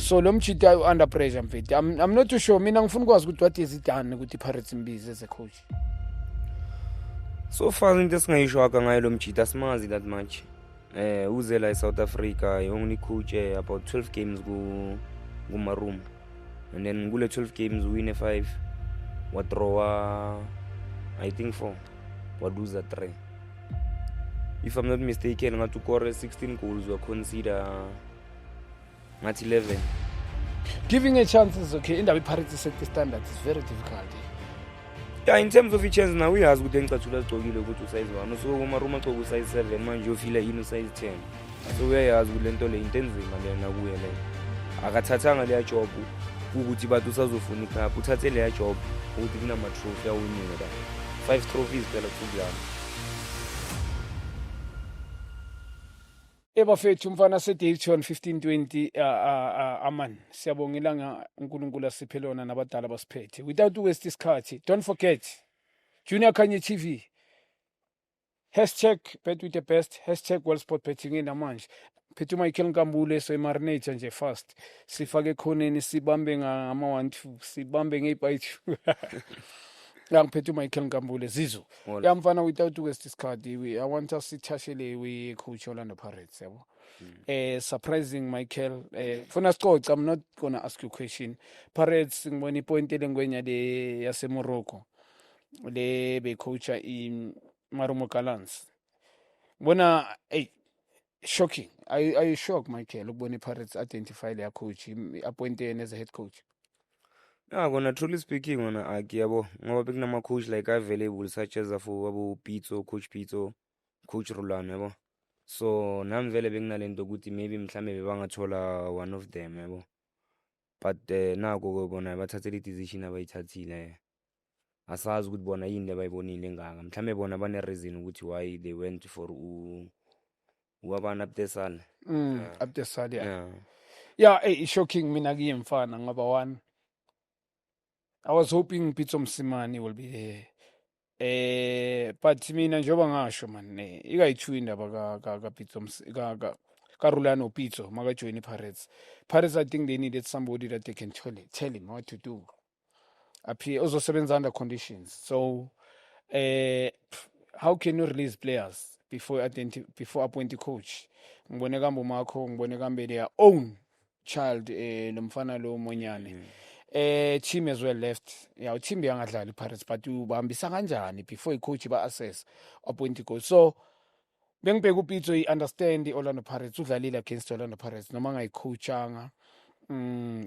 So lo mchita under pressure mfethu. I'm not too sure. Mina ngifuna ukwazi ukuthi what is it done ukuthi Pirates imbize as a coach. So far into esingayishwaka ngayo lo mchita simazi that much. Uze la South Africa, he only coach about 12 games ku Maroon. And then kule 12 games win 5, what draw I think 4, what lose 3. If I'm not mistaken, ngathi ukore 16 goals were consider ngathi 11. Giving a chance is okay. Indaba iPirates set the standards is very difficult. Yeah, in terms of a chance now uyazi ukuthi engicatshula sigcokile ukuthi usize 1. So uMaroon agcoka usize 7 manje uyofila in usize 10. So uyayazi ukuthi lento le into enzima lena kuye le. Akathathanga leya job ukuthi bathi usazofuna icup, uthathe leya job ukuthi kunama trophy awinile la. 5 trophies phela kudlala. Ebafethu mfana se-Daveyton 1520 aman siyabongela uNkulunkulu asiphelona nabadala basiphethe without waste isikhathi. Don't forget Junior Kanye TV #bet with the best #WorldSport betting namanje phethu Michael Nkambule so marinate nje fast sifake khoneni sibambe ngama 1-2 sibambe ngeBite ngiphethe Michael Nkambule Zizo yamfana without waste isikhathi. I want us to touchele we coach Orlando Pirates yabo. Surprising Michael funa sicoca. I'm not gonna ask you a question. Pirates ngibona ipoint elengwenya le yase Morocco le be coach Marumo Gallants bona shocking. Are you shocked Michael ukubona Pirates identify their coach appointed as a head coach? Yeah, gonna truly speaking on yabo ngoba bekunama coach like available such as abo Pitso, coach Pitso, coach Rulano yabo. So nami vele benginalento ukuthi maybe mhlambe bebangathola one of them yabo. But nako bona bathathele decision abayithathile. Asazi ukuthi bona yini lebayibonile engaka. Mhlambe bona bane reason ukuthi why they went for ubabana Abdesal. Abdesal yeah, shocking mina kuyemfana ngoba one I was hoping Pitso Msimani will be there. But mina njoba ngasho man ikayi2 indaba ka Pitso ka Rulano Pitso maka join Pirates. Pirates I think they needed somebody that they can tell him what to do. Appear also sebenza under conditions. So how can you release players before appoint a coach? Ngibone kambo makho ngibone kambe their own child lo mfana lo Monyane. Team as well left. Yeah, team beyangadlali Pirates but ubahambisa kanjani before icoach ba assess appoint coach. So bengibheka uPitso understand Orlando Pirates udlalile against Orlando Pirates noma ngayicoachanga.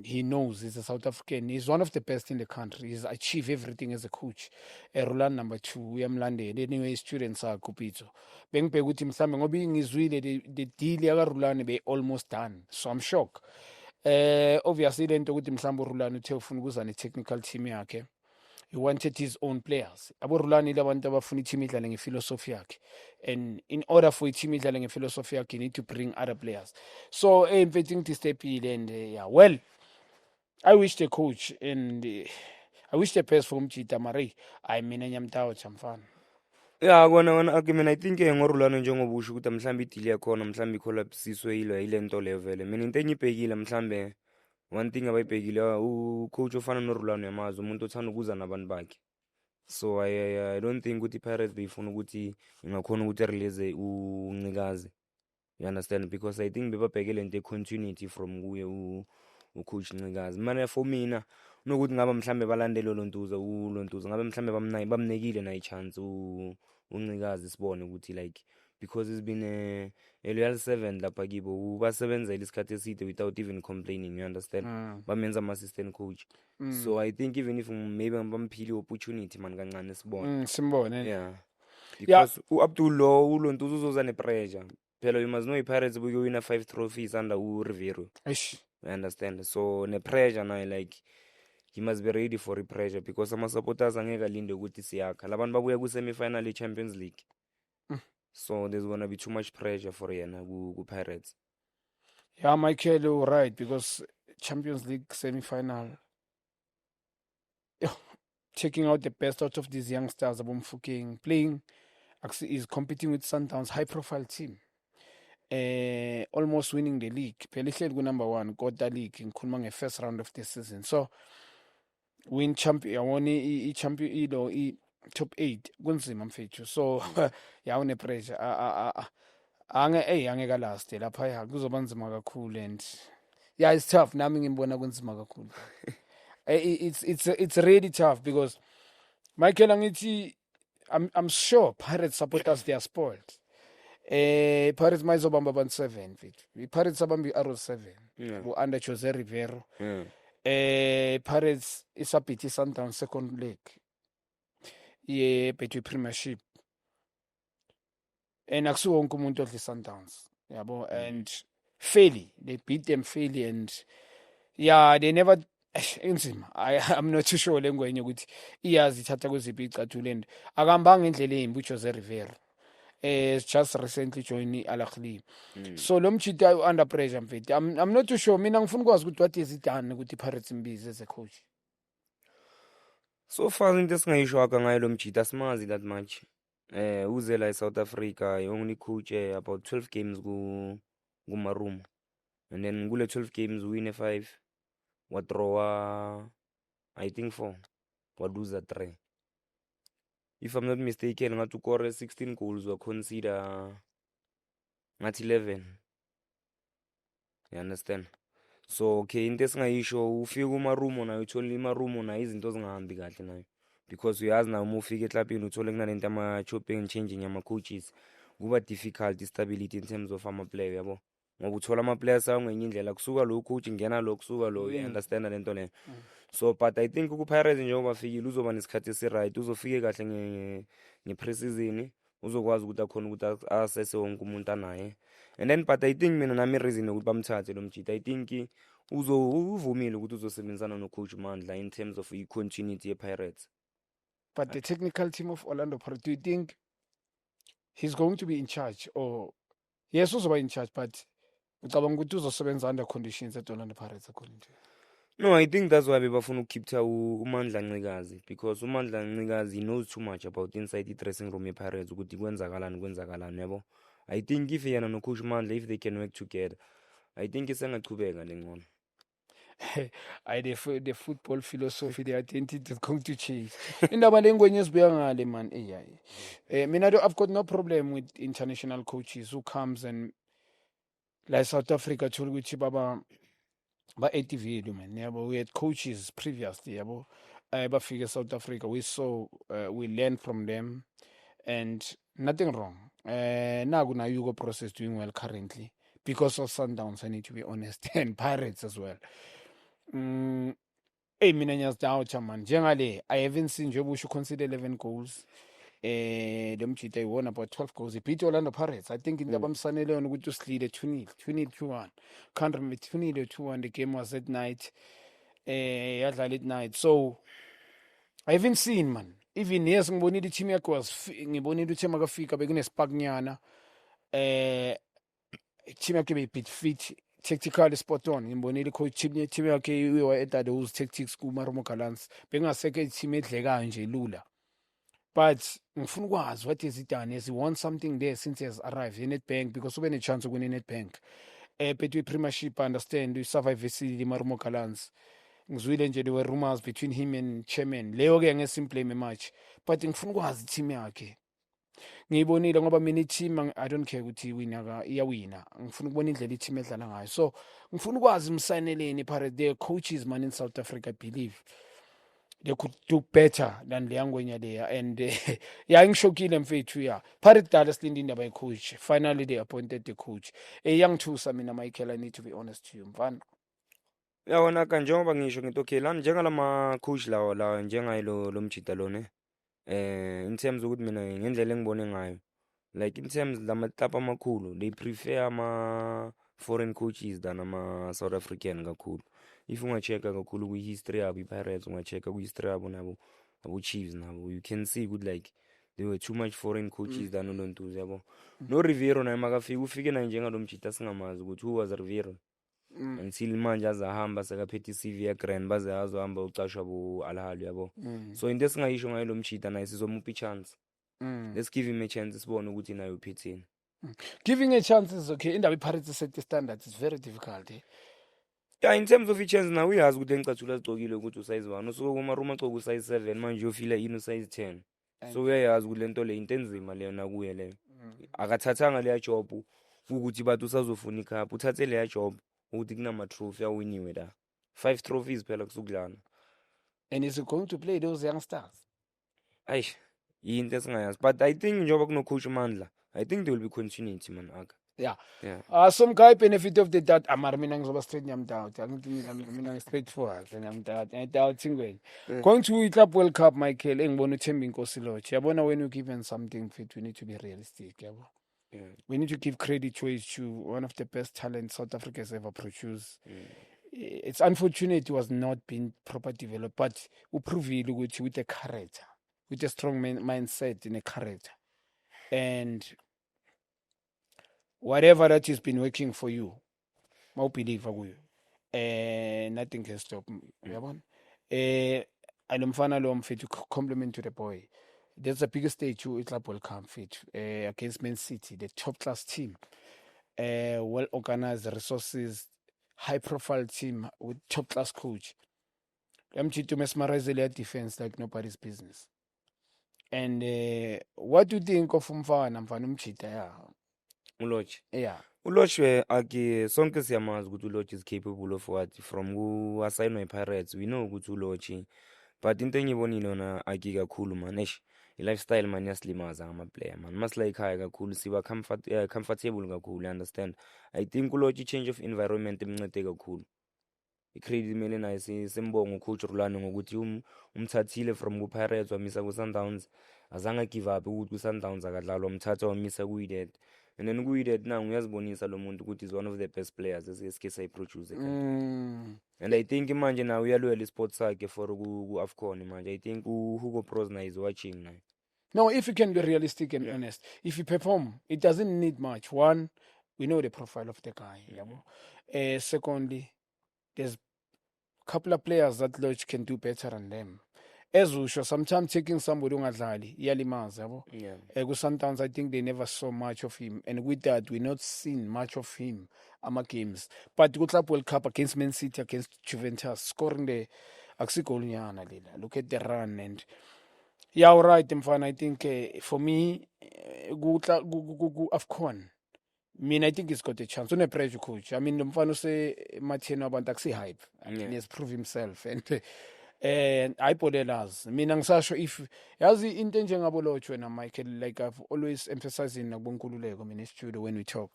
He knows he's a South African. He's one of the best in the country. He's achieved everything as a coach. Roland number 2 uyamlandela anyway students are Kupitso. Bengibheka ukuthi mhlambe ngoba ngizwile the deal yaka Rulane be almost done. So I'm shocked. Obviously lento ukuthi mhlambe uRulane uthe ufuna ukuza ne-technical team yakhe. He wanted his own players. Abo Rulane labantu abafuna i-team idlale ngephilosophy yakhe. And in order for i-team idlale ngephilosophy yakhe, you need to bring other players. So mfethu ngithi stepile and yeah, well, I wish the coach and I wish the best for Mchita Mari. I mina nyamtawo chamfana. Yeah, kona I think ngorulano njengoba usho ukuthi mhlambe ideal yakhona mhlambe icollapsiswe ile nto le vele. Mina into enyibhekile mhlambe one thing abayibhekile coach ofana noRulano yamazi umuntu othanda ukuza nabantu bakhe. So I don't think ukuthi Pirates befuna ukuthi ingakhona ukuthi release uNcikazi. You understand, because I think bebabhekele into continuity from kuye ucoach Ncikazi. Manje for mina nokuthi ngaba mhlambe balandele lontuza ngabe mhlambe bamnekile na ichance uNcikazi sibone ukuthi like because it's been a loyal servant lapha kibo ubasebenzela isikhathi eside without even complaining, you understand. Bamenza ama assistant coach. So I think even if maybe bamphile opportunity man kancane sibone. Simbone. Yeah. Because uAbdul ulontuza uzoza nepressure. Phela you must know iPirates win 5 trophies under uRivero. You understand. So nepressure now like he must be ready for the pressure because ama supporters angeke alinde ukuthi siyakha. Labantu babuya ku semi-final ye-Champions League. So there's going to be too much pressure for yena ku Pirates. Yeah, Michael, you're right, because Champions League semi-final, taking out the best out of these youngsters, playing, is competing with Sundowns, high-profile team. almost winning the league. Phela ihleli ku number 1 quarter league ngikhuluma nge-first round of the season. So win champion yawona i-champion i-top 8 kunzima mfethu. So yawune pressure angeka last lapha ya kuzoba nzima kakhulu and yeah it's tough nami ngimbona kunzima kakhulu. It's really tough because Michael angithi I'm sure Pirates supporters they are spoiled. Pirates mayizobamba abantu 7 mfethu. I-Pirates abamba i-Arrows 7 under Jose Rivero. Pirates isabhithi Sundowns second leg Betway Premiership and akusiwo wonke umuntu odla Sundowns yabo and fairly they beat them fairly and yeah they never enzima. I'm not too sure lengwenye ukuthi iyazi ithatha kweziphi icathulo and akahambanga ngendlela embi uJose Rivero. Just recently joined Al Ahly. So lo mchita under pressure mfethu. I'm not too sure. Mina ngifuna ukwazi ukuthi what is it done ukuthi Pirates imbize as a coach. So far into esingayisho ngayo lo mchita simazi that much. Uze la South Africa he only coach about 12 games ku Marumo. And then kule 12 games win 5. Wa draw I think 4. Wa lose 3. If I'm not mistaken, ngathi ukore 16 goals wa consider ngathi 11. You understand? So okay into esingayisho ufika uMarumo na uthola iMarumo na izinto zingahambi kahle nayo because uyazi na uma ufika eklabini uthole kunalento ama chopping and changing ama coaches kuba difficult stability in terms of ama player yabo ngoba uthola ama players angenye indlela kusuka lo coach ngena lo kusuka lo you understand lento le. So but I think uPirates njengoba fikile uzoba nesikhathi esiright uzofike kahle nge-preseason uzokwazi ukuthi akhona ukuthi assess wonke umuntu anaye and then but I think mina nami reason ukuthi bamthathe lo mjita I think uvumile ukuthi uzosebenzisana no coach Mandla in terms of continuity ye-Pirates. But the technical team of Orlando Pirates, do you think he's going to be in charge or yes uzoba in charge but ucabanga ukuthi uzosebenza under conditions at Orlando Pirates according to you? No, I think that's why bebafuna ukukeepta uMandla Ncikazi because uMandla Ncikazi he knows too much about inside the dressing room ye-Pirates ukuthi kwenzakalani yabo. I think if yena no coach Mandla if they can work together I think isengachubeka lengcono. The football philosophy, the identity is going to change. Indaba lengwenye sibuya ngale man mina I've got no problem with international coaches who comes and like South Africa thola ukuthi baba ba-ATV man yabo. We had coaches previously yabo bafika South Africa we saw we learned from them and nothing wrong. Naku na Yugo process doing well currently because of Sundowns I need to be honest and Pirates as well. Mina ngiyazidoubt man njengale I haven't seen njengoba usho consider 11 goals lo mjita won about 12 goals he beat Orlando Pirates. I think into abamsanele yona ukuthi usilile 2-0 2-1 can't remember 2-0 or 2-1 the game was at night yadlala at night so I haven't seen man even yes ngibonile i-team yakhe ngibonile ukuthi makafika bekunespark nyana team yakhe beyibit fit tactically spot on ngibonile coach team yakhe iwa those tactics ku Marumo Gallants bengaseke team edlekayo nje lula but ngifuna ukwazi what is it done as he wants something there since he has arrived in Nedbank because ube ne chance ukune Nedbank Betway Premiership understand you survive isili Marumo Gallants ngizwile nje there were rumors between him and chairman leyo ke ngesimple match but ngifuna ukwazi team yakhe ngiyibonile ngoba mina i-team I don't care ukuthi iwina iyawina ngifuna ukubona indlela i-team edlala ngayo so ngifuna ukwazi msaneleni Pirates their coaches man in South Africa I believe they could do better than le yangwenya leya and yeah ngishokile mfethu ya Pirates dala silinde indaba ye-coach finally they appointed the coach yangithusa mina Michael I need to be honest to you mfana yawona kanjengoba ngisho ngithi okay lana njengalama coach lawa njengayilo lo mjita lone in terms ukuthi mina ngendlela engibone ngayo like in terms lama-club amakhulu they prefer ama foreign coaches than ama South African kakhulu if ungachecka kakhulu kwi-history yabo i-Pirates ungachecka kwi-history yabo nabo abo-Chiefs nabo you can see good like there were too much foreign coaches than uLontuza yabo no Rivero naye makafika ufike naye njengalo mjita singamazi ukuthi who was Rivero until manje azahamba sekaphethe i-CV ya-Grand baze azohamba ucashwa bo-Al Ahly yabo so into esingayisho ngayo lo mjita naye sizomupha i-chance let's give him a chance sibone ukuthi naye uphetheni Giving a chance is okay. In the Pirates set the standards, it's very difficult. Yeah, in terms of i-chance now uyazi ukuthi engicatshula zigcokile ukuthi usize 1 usuke umaruma agcoke usize 7 manje uyofila ini usize 10 so uyayazi ukuthi lento le into enzima leyo nakuye leyo akathathanga leya job ukuthi bathi usazofuna icup uthathe leya job ukuthi kunama-trophy awiniwe la 5 trophies phela kusukudlana. And is he going to play those youngsters? Aish, yinto esingayazi but I think njengoba kuno-coach Mandla I think there will be continuity man aka. Yeah. Some guy benefit of the doubt. Amar mina ngizoba straight ngiyamdoubt. Mina straightforward ngiyamdoubt ingweni. Going to Club World Cup Michael engibona uThembi Nkosi Lotch. Yabona when you given something fit we need to be realistic, yabo. Yeah. We need to give credit to one of the best talents South Africa has ever produced. It's unfortunate it was not being properly developed, but uprovile ukuthi with a character, with a strong mindset in a character. And whatever that has been working for you, I believe nothing can stop me. Alumfana lo mfethu compliment to the boy. There's a bigger stage to Club World Cup fit against Man City, the top class team, well organized resources, high profile team with top class coach. To mesmerize their defense like nobody's business. And what do you think of Mfana Mchita? Uloch. Yeah. Uloch ake sonke siyamazi ukuthi Uloch is capable of what from ku-assignwe Pirates we know ukuthi Uloch but into engiyibonile yona ake kakhulu man i-lifestyle man yasilimaza ama-player man masila ekhaya kakhulu siba comfortable kakhulu you understand. I think Uloch i-change of environment imncede kakhulu i-credit kumele naye simbonge ucoach Rulane ngokuthi umthathile from ku-Pirates wamisa ku-Sundowns azange give up ukuthi ku-Sundowns akadlalwa wamthatha wamisa ku-Wydad and then ku-Wydad now uyazibonisa lo muntu ukuthi is one of the best players esike sayiproduce and I think manje now uyalwela i-sport sakhe for ku-AFCON manje I think Hugo Prosner is watching now. No, if you can be realistic and honest, if you perform, it doesn't need much. One, we know the profile of the guy. Secondly, there's a couple of players that Lodge can do better than them. As usual, sometimes taking somebody ungadlali iyalimaza yabo. Sometimes I think they never saw much of him, and with that we not seen much of him games. But good Club World Cup against Man City, against Juventus, scoring the aksigolinyana lela. Look at the run and yeah, all right, mfana. I think for me, AFCON. I mean, I he's got a chance. On a pressure coach. I mean, mfana say Martino abantu akusi hype. He has proved himself and I put it as mina ngisasho if yazi into njengabo Lotch wena Michael, like I've always emphasizing nabonkululeko in studio when we talk,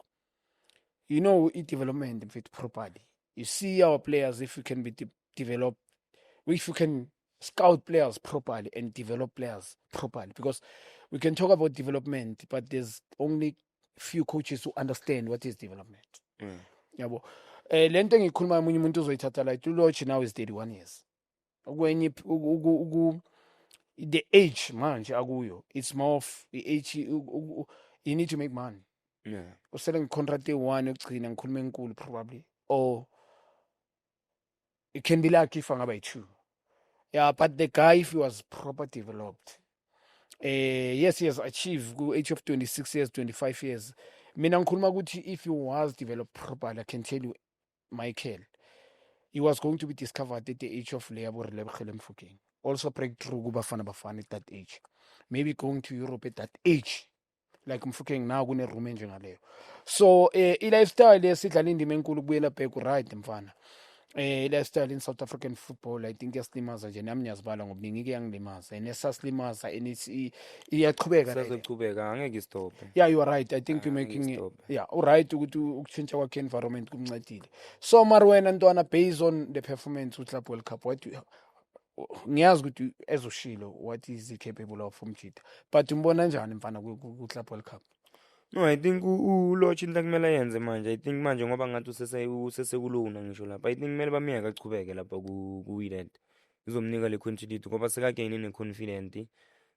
you know, development fit properly. You see our players, if we can be developed, if we can scout players properly and develop players properly, because we can talk about development but there's only few coaches who understand what is development. Yabo lento ngikhuluma umunye umuntu uzoyithatha like Lotch now is 31 years. When the age manje akuyo, it's more of the age you need to make money. Usele contract one yokugcina ngikhuluma enkulu probably, or it can be lucky if angaba 2. Yeah, but the guy, if he was proper developed, yes, he has achieved age of 26 years, 25 years. Mina ngikhuluma ukuthi if he was developed properly, I can tell you, Michael, he was going to be discovered at the age of also breakthrough Bafana at that age. Maybe going to Europe at that age. Like Mfukeng now kune room njengaleyo. So i-lifestyle esidlala indima enkulu kubuyela back right mfana. I-lifestyle in South African football I think yasilimaza nje nami ngiyazibala ngobuningi ke yangilimaza and esasilimaza and iyaqhubeka angeke stop. Yeah, you are right. I think you're making it. Yeah, all right ukuthi ukutshintsha kwakhe environment kumncedile. So Marwena Ntwana, based on the performance with Club World Cup, what ngiyazi ukuthi ezoshilo what is he capable of Mchita, but umbona njani mfana ku Club World Cup? No, I think Lotch into kumele yenze manje. I think manje ngoba ngathi usesekulona ngisho lapha. I think kumele bamiyeke achubeke lapha ku-Wydad. Izomnika le continuity ngoba sekagain ne-confident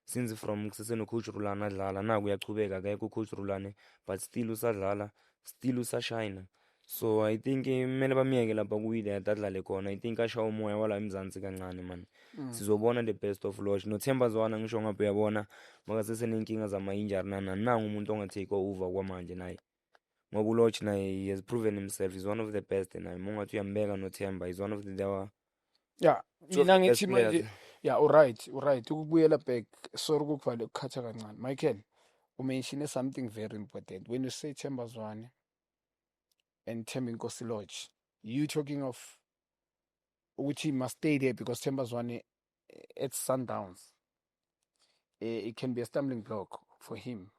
since from kuseseno coach Rulane adlala naku uyachubeka akekho coach Rulane but still usadlala, still usashine. So I think kumele bamiyeke lapha ku-Wydad adlale khona. I think asha umoya wala eMzansi kancane man. Sizobona the best of Lodge. NoThemba Zwane ngisho ngapha uyabona makasesenenkinga zama-injury nangu umuntu onga-take over kwamanje naye. Ngoba uLodge naye he has proven himself. He's one of the best naye. Mongathi uyambeka noThemba. He's one of the Yeah, two of mina the best ngithi players. manje yeah, alright. Ukubuyela back, sorry ukuvale ukukhatha kancane. Michael, umention something very important. When you say Themba Zwane and Themba Nkosi Lodge, you talking of which he must stay there because Themba Zwane at Sundowns, it can be a stumbling block for him.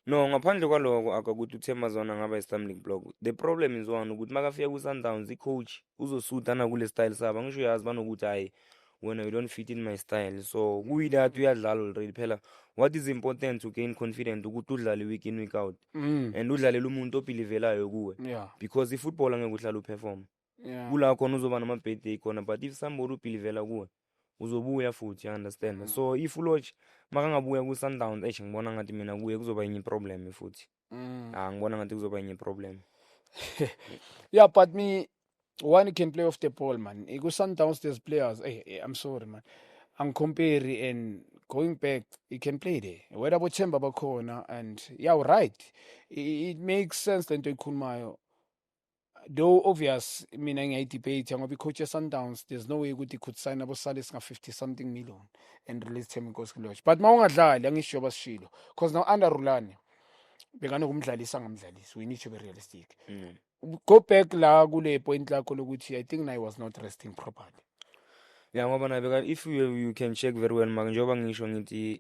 No, ngaphandle kwaloko akakuthi uThemba Zwane angaba i-stumbling block. The problem is one ukuthi makafika ku-Sundowns i-coach uzosutha kule style sabo. Angisho uyazi banokuthi hayi wena you don't fit in my style. So kuyilapho uyadlala already phela. What is important to gain confidence ukuthi udlale week in week out and udlalele umuntu obelivelayo kuwe. Yeah. Because i-football angeke uhlale uperform. Yeah. Kula khona uzoba nama-bad day khona, but if somebody ubelivela kuwe uzobuya futhi, you understand. So if uLodge makangabuya ku-Sundowns ngibona ngathi mina kuye kuzoba enye problem futhi. Ngibona ngathi kuzoba enye problem. Yeah, but one can play off the ball, man. Ku-Sundowns there's players. Hey, I'm sorry, man. I'm comparing and going back, he can play there. Whether Themba bakhona and yeah, right. It makes sense lento ikhulumayo. Though obvious, mina ngiyidebate ngoba i-coach Sundowns, there's no way ukuthi he could sign aboSalis nga 50 something million and release Themba Nkosi Lodge. But maungadlali angisho basishilo because now under Rulani bekanokumdlalisa ngamdlalisi. We need to be realistic. Go back la kule point lakho lokuthi I think naye was not resting properly. Yeah, ngoba nabe if you can check very well njengoba ngisho ngithi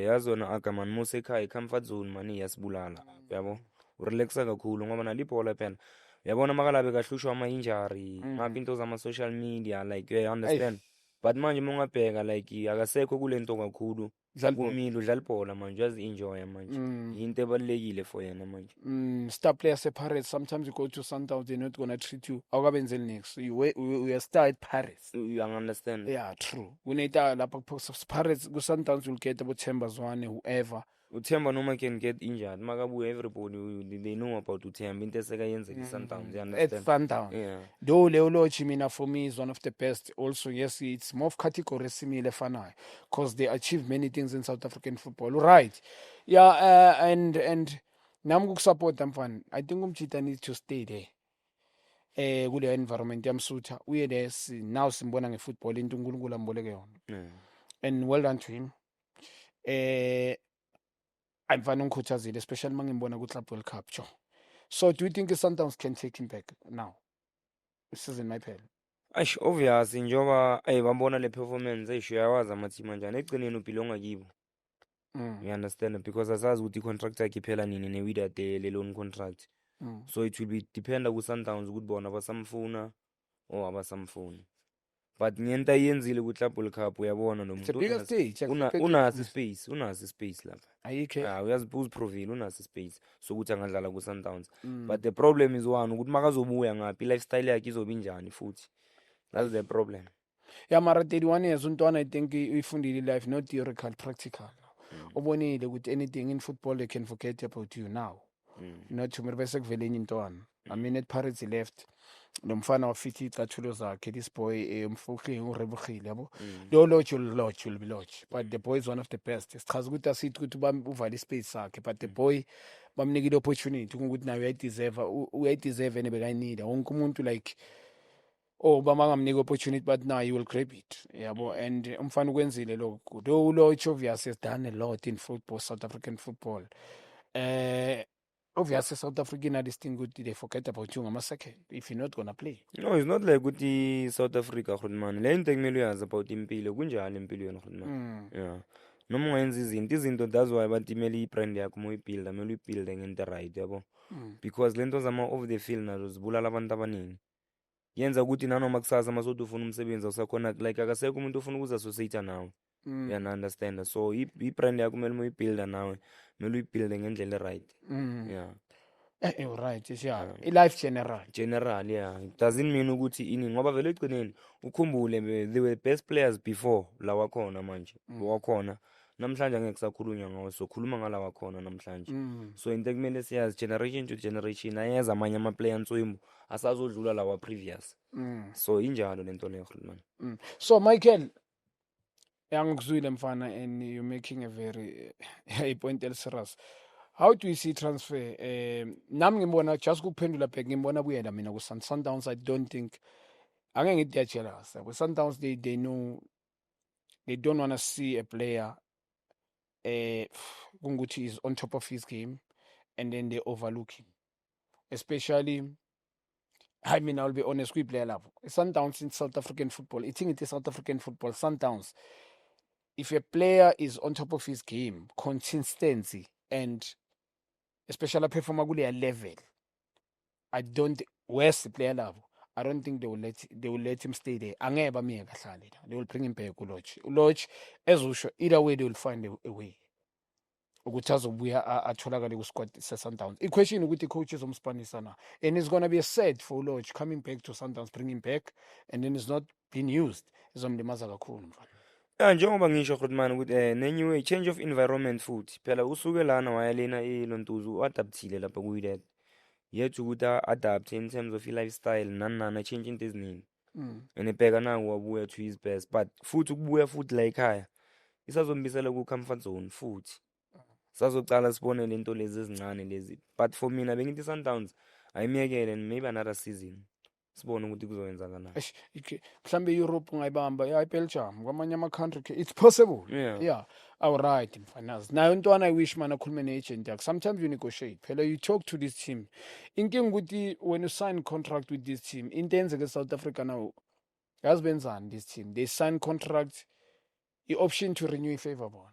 yazona agaman mosekhaya comfort zone mani yasibulala yabo urelaxa kakhulu ngoba nalibhola phela uyabona makalabe kahlushwa ama-injury ngapha into zama-social media like you understand. But manje mongabheka like akasekho kulento kakhulu kumile udlala ibhola manje uyazi-enjoya manje into ebalulekile for yena manje. Star player separates. Sometimes you go to Sundowns, they're not gonna treat you awukabenzeli next. So we are star at Paris. You understand? Yeah, true. Kuneta lapha Paris ku-Sundowns will get aboThemba Zwane, whoever. uThemba noma can get injured makabuya everybody they know about uThemba into esekayenzeka i-Sundowns, you At understand? Sundowns. Yeah. Though Leo Lodge, mina for me is one of the best. Also, yes, it's more of category similar fana because they achieved many things in South African football. Right. Yeah, and nami support them fan. I think Umchita needs to stay there. Kule environment yamsutha uye there now simbona ngefootball into uNkulunkulu amboleke yona. And well done to him. I'm fine ngikhuthazile, especially mangimbona ku-Club World Cup. So do you think Sundowns can take him back now? This is in my pen. Aish obvious njengoba bambona le performance uyawazi ama-team anjani ekugcineni ubhilonga kibo. You understand, because asazi ukuthi i-contract yakhe iphela nini ne-Wydad le loan contract. So it will be dependa ku-Sundowns ukuthi bona basamfuna or abasamfuni. But ngento ayenzile ku-Club World Cup uyabona It's a bigger stage. unaso space lapha. Ayikho. Uziprovile unaso space sokuthi angadlala ku-Sundowns. But the problem is one ukuthi makazobuya ngaphi lifestyle yakhe izoba injani futhi. That's the problem. Yeah, mara 31 years untwana I think uyifundile life, not theoretical, practical. Ubonile ukuthi anything in football they can forget about you now. Not to bese kuvele enye intwana. I mean at Paris he left. Nomfana wafithi icathulo zakhe, this boy umfukile uRebugile yabo. Lo Lodge will be Lodge, but the boy is one of the best. Sichaza ukuthi asithi ukuthi uvale space sakhe, but the boy bamnikile opportunity ukuthi naye uyayideserve ene bekayinida. Wonke umuntu like bamangamnika opportunity but now you will grab it yabo, and umfana ukwenzile lokho. Though Lodge obviously has done a lot in football, South African football. Obviously South African are this thing good, they forget about you ngama second if you're not gonna play. No, it's not like ukuthi South Africa khulumani le into kumele uyazi about impilo kunjani empilweni khulumani. Yeah, noma ungenza izinto that's why bathi imeli i-brand yakho moyibuilda kumele uyibuilde ngento right yabo, because lento zama off the field nazo zibulala abantu abaningi. Yenza ukuthi nanoma kusasa masothi ufuna umsebenzi usakhona like akasekho umuntu ufuna ukuzassociate nawe. You understand, so i-brand yakho kumele moyibuilda nawe kumele uyibuilde ngendlela right. Yeah. Right, yeah. I-life general, yeah. It doesn't mean ukuthi ini ngoba vele egcineni ukhumbule they were best players before la wakhona manje wakhona namhlanje angeke sakhulunywa ngawo, sokhuluma ngalawa khona namhlanje. So into ekumele siyazi, generation to generation ayeza amanye ama-player nswembu asazodlula lawa previous. So injalo lento leyo Khulumani. So Michael, yangikuzwile mfana, and you're making a very point serious. How do you see transfer? Nami ngibona just kuphendula back, ngibona kuyena mina ku Sundowns. I don't think angeke ngithi they are jealous. With Sundowns they know they don't want to see a player kunguthi is on top of his game and then they overlook him. Especially, I mean, I'll be honest, we play level. Sundowns in South African football, I think it is South African football. Sundowns, if a player is on top of his game, consistency, and especially perform at a level, I don't where's the player level. I don't think they will let him stay there. They will bring him back. Lodge, as usual, either way they will find a way. Ukuthi azobuya atholakale ku-squad se-Sundowns. I-question ukuthi i-coach izomspanisa na, and it's going to be a set for Lodge coming back to Sundowns, bring him back, and then it's not being used. Izomlimaza kakhulu mfana. Njengoba ngisho Khulumani ukuthi nenye change of environment futhi phela usuke lana waya lena eLontuzu uadaptile lapha kuyilet. Yethu ukuthi adapt in terms of lifestyle nana change into eziningi. And ebheka nawo wabuya to his best, but futhi ukubuya futhi la ekhaya isazombisela ku comfort zone futhi. Sazoqala sibone lento lezi ezincane lezi, but for mina bengithi Sundowns ayimiyekele and maybe another season sibone ukuthi kuzoyenzakalani. Mhlambe Europe ngayibamba Belgium kwamanye ama country it's possible. Yeah. All right mfanazi. Nayo intwana I wish mana khulume ne-agent yakho. Sometimes you negotiate. Phela you talk to this team. Inkinga ukuthi when you sign contract with this team, into enzeke South Africa now, yazi benzani this team. They sign contract, the option to renew favorable.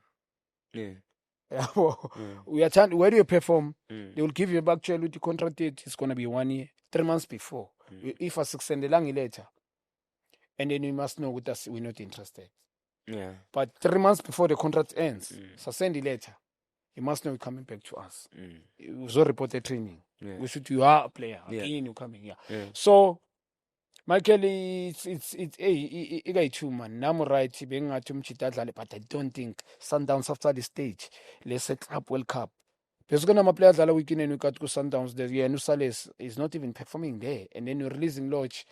Yeah. Where do you perform? They will give you back to the contract date. It's going to be 1 year, 3 months before. If I send a long letter, and then you must know with us we're not interested. Yeah. But 3 months before the contract ends, so send the letter. You must know you're coming back to us. You also report the training. We should you are a player. Again, you're coming here. So Michael, it's too man. I'm right. But I don't think Sundowns after the stage. Let's set up World Cup. Because gonna play at the weekend and we got to Sundowns. The Nusales is not even performing there, and then you're releasing Lodge.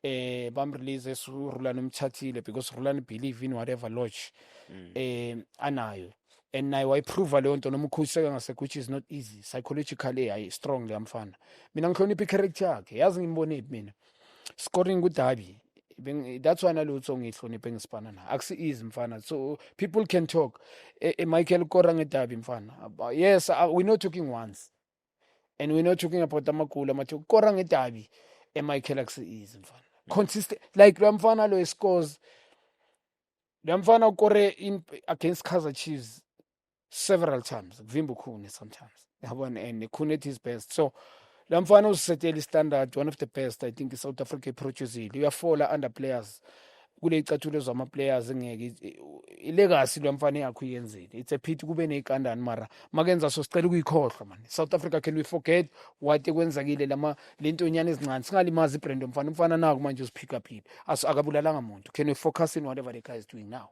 Bam releases Rulani Mchatile because Rulani believe in whatever Lodge. Anayo. And now I prove which is not easy. Psychologically, I strongly am fan. Mina ngihlonipha character yakhe. Yazi ngimbone mina. Scoring good derby. That's why I lutho ngihloniphe ngisipana na. Akusi easy mfana. So people can talk. Michael Korang derby mfana. Yes, we're not talking once. And we're not talking about Tamakula, but Korang derby. Michael akusi easy mfana. Consistent. Like Ramfana lo scores. Ramfana kore in against Kaizer Chiefs several times. Vimbo Kune sometimes. And Kune at his best. So Lamfano settle standard, one of the best I think South Africa approaches it. You are fall under players. Kule icathulo zama players ngeke ilegacy lwamfana yakho iyenzile. It's a pity kube nekandani mara makenza so sicela ukuyikhohlwa man. South Africa, can we forget what ekwenzakile lama lento nyane ezincane singalimazi ibrand mfana naku manje usipick up here. Akabulalanga umuntu. Can we focus in whatever the guy is doing now?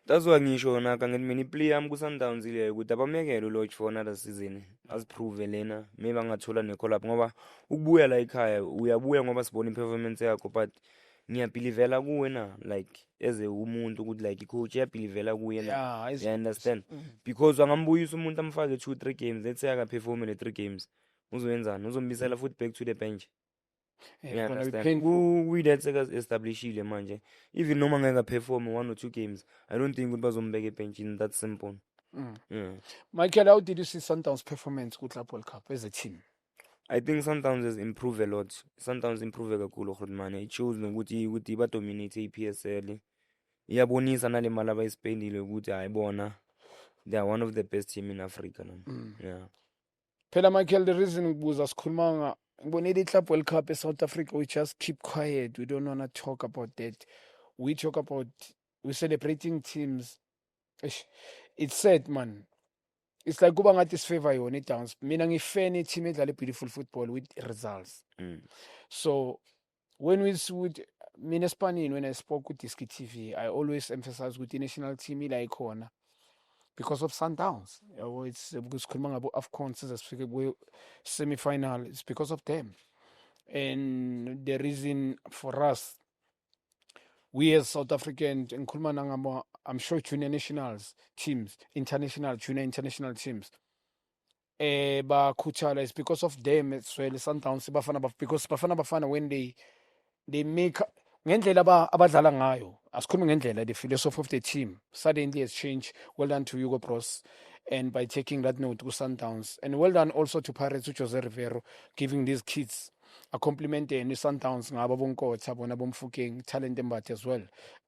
That's why ngisho naka ngithi mina iplay yami ku-Sundowns ile ukuthi abamekele uLodge for another season aziprove lena maybe angathola ne-collab ngoba ukubuya la ekhaya uyabuya ngoba sibona i-performance yakho, but ngiyabhilivela kuwe na like as umuntu ukuthi like i-coach iyabhilivela kuye na. You understand? Because angambuyisa umuntu amfake 2-3 games, let's say akaperforme le 3 games uzoyenzani? Uzombisela futhi back to the bench. That's establishile manje. Even noma ngeke perform 1 or 2 games, I don't think bazombeka ebenchini. That's simple. Michael, how did you see Sundowns' performance with Club World Cup as a team? I think Sundowns has improved a lot. Sundowns improved kakhulu Khulumani. It shows ukuthi ba dominate iPSL. Iyabonisa nale mali abayispendile ukuthi ayibona they are one of the best team in Africa now. Phela Michael, the reason ngibuza sikhuluma when the Club World Cup in South Africa, we just keep quiet. We don't want to talk about that. We talk about, we're celebrating teams. It's sad, man. It's like kuba ngathi isifavor yona iDowns. Mina ngifan team edlala beautiful football with results. So when we would when I spoke with Diski TV, I always emphasize with the national team ila ikhona. because of Sundowns. It's because AFCON semi-final. It's because of them. And the reason for us, we as South African, I'm sure junior nationals teams, junior international teams, bakhuthala is because of them as well. Sundowns because Bafana when they make ngendlela abadlala ngayo, asikhulumi ngendlela, the philosophy of the team suddenly has changed. Well done to Hugo Bros, and by taking that note to Sundowns, and well done also to Pirates, to Jose Rivero, giving these kids a compliment in Sundowns ngabo bonkotha bona bomfukeng talent embathi as well,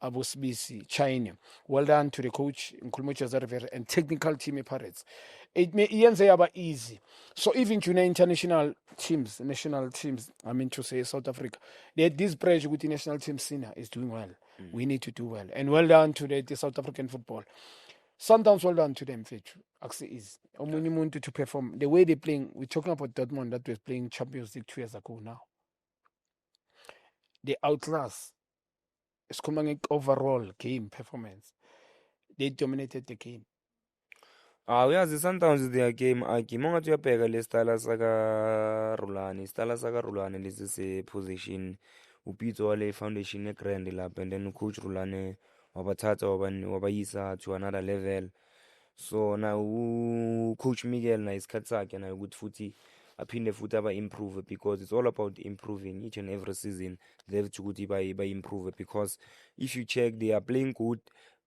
abo Sibisi China. Well done to the coach ngikhuluma Jose Rivero and technical team Pirates. It may iyenze yaba easy. So even junior international teams, national teams, I mean to say South Africa, they had this pressure with the national team senior is doing well. We need to do well. And well done to the South African football. Sometimes well done to them, Fetch. Actually is to perform. The way they're playing, we're talking about Dortmund that was playing Champions League 2 years ago now. They outlast. It's coming overall game performance. They dominated the game. Uyazi Sundowns their game game ongathi uyabheka lesitala saka Rulane lesi se-position uPitso wale foundation eGrand lapha, and then ucoach Rulane wabathatha wabayisa to another level. So now coach Miguel na isikhathi sakhe na ukuthi futhi aphinde futhi aba-improve, because it's all about improving each and every season. They have to ukuthi ba-improve, because if you check they are playing good,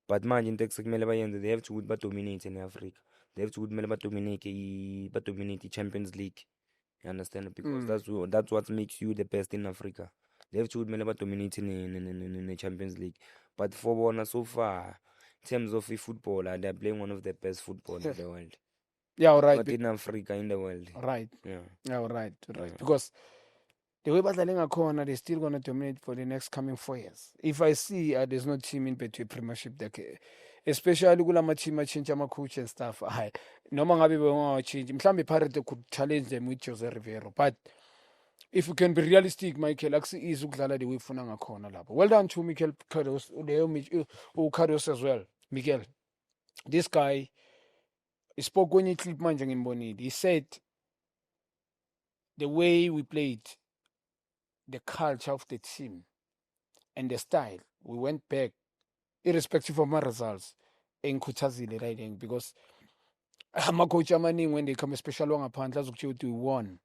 but manje into ekumele bayenze, they have to ukuthi ba-dominate in Africa. They have to kumele ba-dominate i-Champions League. You understand? Because that's what makes you the best in Africa. They have to kumele ba-dominate in the Champions League. But for bona so far, in terms of football, they're playing one of the best football in the world. Yeah, right. But in Africa, in the world. Right. Yeah, right. Because the way Badlaling corner, they're still going to dominate for the next coming 4 years. If I see there's no team in between Premiership, especially kula team change ama coach and stuff. Noma ngabe bengawa-change, mhlambe Pirates could challenge them with Jose Rivero. But if we can be realistic, Michael, is ukudlala the way ufuna ngakhona lapho. Well done to Mikel Karius, Karius as well. Mikel, this guy, he spoke when he clip manje ngimbonile. He said the way we played, the culture of the team, and the style, we went back, irrespective of my results, engikhuthazile right, because ama-coach amaningi when they come, especially wangaphandle, azokutshela ukuthi we won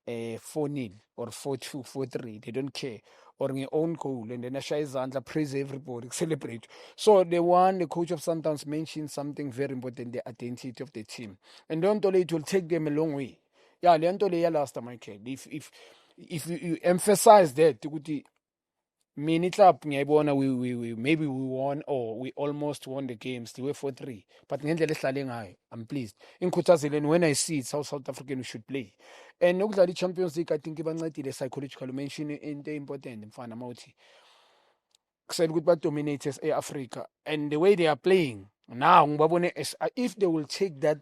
4-0 or 4-2, 4-3, they don't care, or own goal, and then ashaya izandla, praise everybody, celebrate. So the coach of Sundowns mentioned something very important, the identity of the team, and don't it will take them a long way. Yeah, le nto le last Michael, if you emphasize that ukuthi mini club ngiyayibona, we maybe we won or we almost won the games, they were 4-3, but ngendlela ehlale ngayo, I'm pleased. Ingikhuthazile, when I see it, South African should play. And ukudlala i-Champions League, I think ibancedile psychological, mention into important mfana mawuthi kusele ukuthi ba-dominate e-Africa, and the way they are playing now ngibabone if they will take that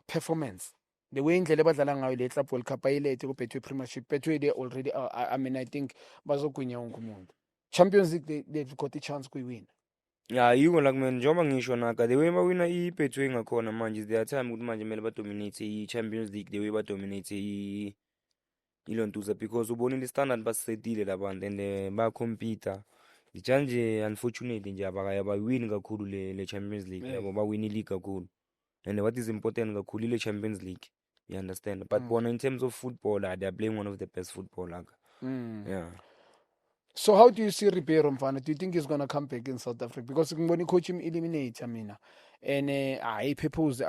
performance, the way indlela abadlala ngayo le Club World Cup ayilethe kubhethwe Premiership, bethwe they already I mean I think bazogwinya wonke umuntu. Champions League they've got a chance kuyiwina. Yeah, yiko like man, njengoba ngisho naka, the way bawina i-Betway ngakhona manje, there are time ukuthi manje kumele ba-dominate i-Champions League, the way ba-dominate ilontuza, because ubonile i-standard basisetile labantu, and bayacompete. Njanje unfortunately nje abawini kakhulu le Champions League, yabo bawini league kakhulu. And what is important kakhulu ile Champions League, you understand? But in terms of football, they are playing one of the best football. Yeah. So how do you see Ribeiro mfana? Do you think he's gonna come back in South Africa? Because ngibona coach him eliminate mina, and I propose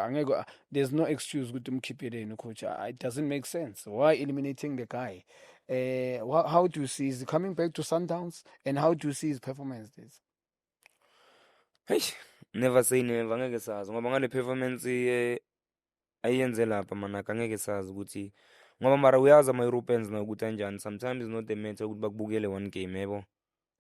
there's no excuse to keep it in coach. It doesn't make sense. Why eliminating the guy? How do you see is he coming back to Sundowns, and how do you see his performance this? Hey, never say never, ngeke sazi ngoba ngale performance ayenze lapha mana ngeke sazi ukuthi ngoba mara uyazi ama-Europeans na ukuthi kanjani, sometimes it's not the matter ukuthi bakubukele one game yebo.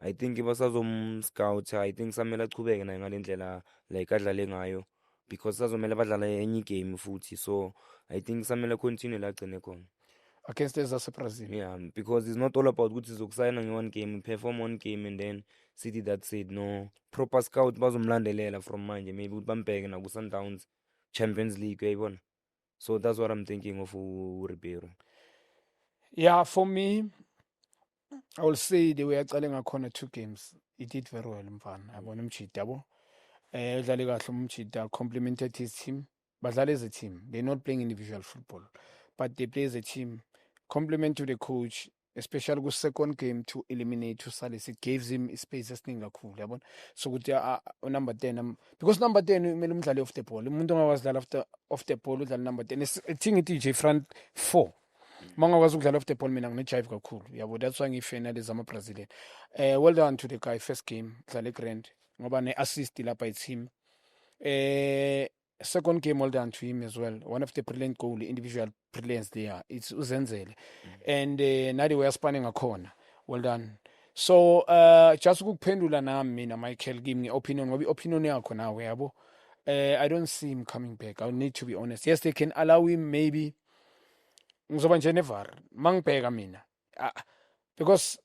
I think basazomscout, I think samele achubeke naye ngale ndlela like adlale ngayo, because sazomele badlala enye game futhi, so I think samele continue la agcine khona. against Brazil. Yeah, because it's not all about ukuthi zokusayina nge-one game, perform one game and then sithi that's it. No, proper scout bazomlandelela from manje, maybe ukuthi bambheke naku-Sundowns Champions League, uyayibona. So that's what I'm thinking of Ribeiro. Yeah, for me, I will say the way aqale ngakhona 2 games, he did very well mfana. Yabona umjida yabo. Udlale kahle umjida, complimented his team. Badlala as a team. They're not playing individual football, but they play as a team. Compliment to the coach, especially with second game to eliminate Salis. It gives him space esiningi kakhulu, yabona. So ukuthi number 10 because number 10 kumele umdlali off the ball. Umuntu ongakwazi after off the ball udlala number 10. I think it is front 4. Mangakwazi ukudlala off the ball mina ngine-jive kakhulu. Yabo that's why ngifana lezi ama-Brazilian. Well done to the guy first game, dlale grand. Ngoba ne-assist lapha i-team. Second game, well done to him as well. One of the brilliant goal, individual brilliance there. It's Uzenzele. And now they were spanning a corner. Well done. So, just ukuphendula nami mina Michael, give me opinion. Ngoba opinion yakho nawe yabo. I don't see him coming back. I need to be honest. Yes, they can allow him maybe. Ngizoba nje nevar. Mangibheka mina. Because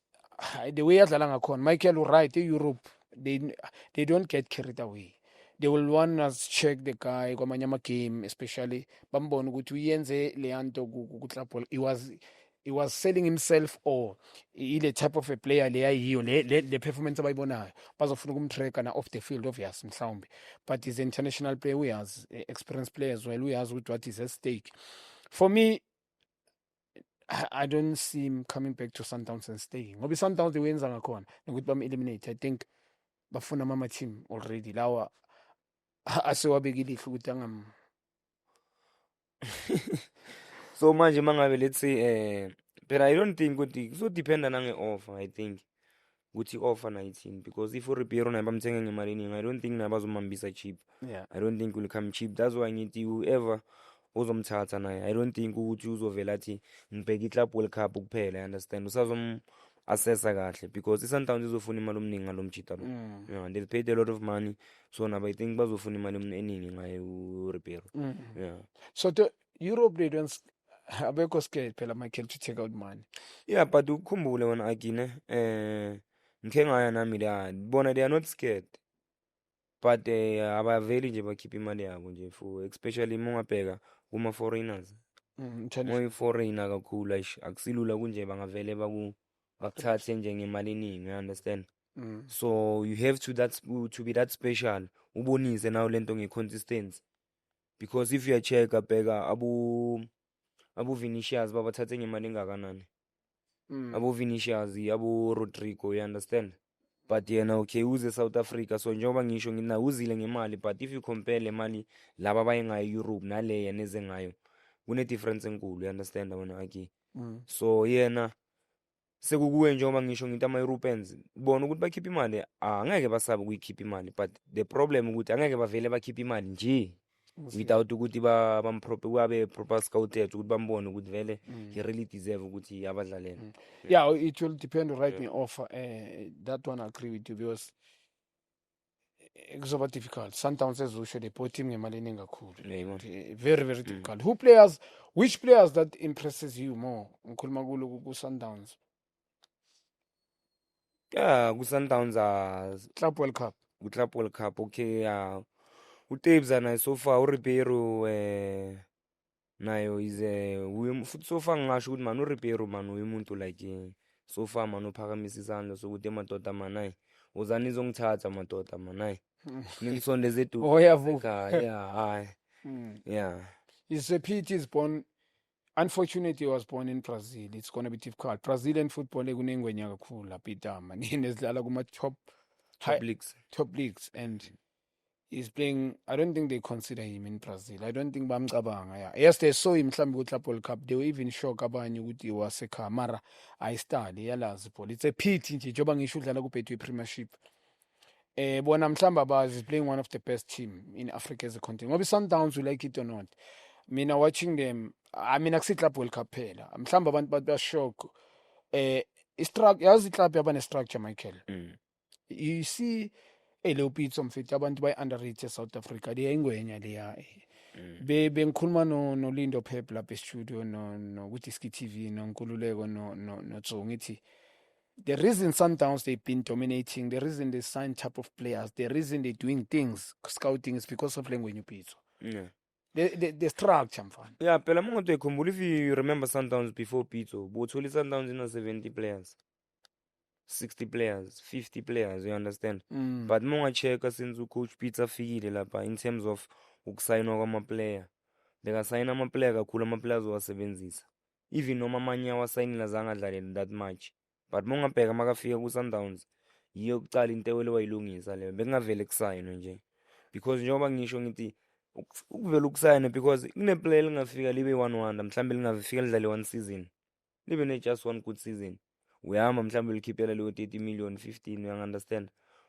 the way adlala ngakhona, Michael right, Europe, they don't get carried away. They will want us check the guy kwamanye ama-game, especially bambona ukuthi uyenze leyanto ku-club ball. He was selling himself, or ile type of a player leyayiyo le performance abayibonayo bazofuna ukumtracker na off the field obvious mhlawumbe, but he's an international player, uyazi experienced player as well, uyazi ukuthi what is at stake. For me, I don't see him coming back to Sundowns and staying. Ngoba Sundowns wenza ngakhona nokuthi bam-eliminate. I think bafuna mama team already lawa asewabekile ihle ukuthi angam. So manje mangabe let's say but I don't think ukuthi kuzodependa nange-offer. I think ukuthi offer 19, because if uRibeiro naye bamthenge ngemali eningi, I don't think naye bazomambisa cheap. Yeah. I don't think will come cheap. That's why ngithi whoever uzomthatha naye, I don't think ukuthi uzovela athi ngibheka i-Club World Cup kuphela, I understand. Usazom-assessa kahle because i-Sundowns izofuna imali omningi ngalomjita lo. Yeah, they paid a lot of money, so nabo I think bazofuna imali eningi ngaye uRibeiro. Yeah. So the Europe, they don't abekho scared phela Michael to take out money. Yeah, but ukhumbule wena agine ngike ngaya nami la bona, they are not scared, but abaveli nje bakhipha imali yabo nje for especially mongabheka kuma foreigners. Foreigner kakhulu akusilula kunje bangavele bakuthathe nje ngemali eningi, you understand. So you have to be that special, ubonise nawo lento nge-consistency, because if you check abheka abu Vinicius babathathe ngemali engakanani, abu Vinicius, abu Rodrigo, you understand. But yena okay uze South Africa, so njengoba ngisho ngina uzile ngemali, but if you compare le mali laba bayengayo Europe nale yena eze ngayo, kune difference enkulu, you understand wena aki. So yena sekukuwe njengoba ngisho ngithi ama-Europeans bona ukuthi bakhipha imali, angeke basabe ukuyikhipha imali, but the problem ukuthi angeke bavele bakhipha imali nje without ukuthi babe proper scouted ukuthi bambone ukuthi vele he really deserve ukuthi abadlalele. Yeah, it will depend right me offer. That one I agree with you, because kuzoba difficult. Sundowns ezusho they bought him ngemali eningi kakhulu. Very very difficult. Which players that impresses you more? Ngikhuluma kulo ku-Sundowns. Yeah, ku-Sundowns Club World Cup. Club World Cup, okay. uTabes naye so far, uRibeiro nayo is futhi so far ngisho ukuthi man uRibeiro man umuntu like so far man uphakamisa isandla sokuthi emadoda man hayi uzani izongithatha madoda man hayi ningisondeze edu. Oh yavuka. Yeah, hayi. Yeah. He's a pity he's born. Unfortunately, he was born in Brazil. It's going to be difficult. Brazilian football kunengwenya kakhulu lapha itama. Nezidlala kuma top leagues, and he's playing. I don't think they consider him in Brazil. I don't think bamcabanga. Yeah. Yes, they saw him mhlambe ku Club World Cup. They were even shocked abanye ukuthi wasekhaya mara ayistali yalazi Paul. It's a pity nje njoba ngisho udlala ku Betway Premiership. Bona mhlambe abazi is playing one of the best team in Africa as a continent. Ngoba Sundowns, you like it or not. Mina watching them, I mean akusi Club World Cup phela. Mhlambe abantu bashock. Istructure yazi club yaba ne structure Michael. You see Leopitso mfethu abantu bayi underrate South Africa. Leyingwenya leya. bengikhuluma no Lindo Pep lapha e-studio no kuDiski TV noNkululeko no Tso ngithi the reason Sundowns they've been dominating, the reason they sign type of players, the reason they're doing things scouting is because of Lengwenyu Pitso. Yeah. The structure mfana. Yeah, phela mongathi ekhumbula, if you remember Sundowns before Pitso, bothola Sundowns ina 70 players, 60 players, 50 players, you understand? But mongacheka since ucoach Pitso afikile lapha in terms of ukusayinwa kwama-player, bekasayina ama-player kakhulu, ama-player azowasebenzisa, even noma amanye awasayinile azange adlalele that much. But mongabheka makafika ku-Sundowns, yiyo kucala into ewele wayilungisa leyo, bekungavele kusayinwe nje, because njengoba ngisho ngithi ukuvela ukusayina, because kuneplayer lingafika libe 1-1 mhlambe lingafika lidlale 1 season, libe ne-just 1 good season, uyahamba mhlambe likhiphela leyo 30 million 15, uyangu-understand?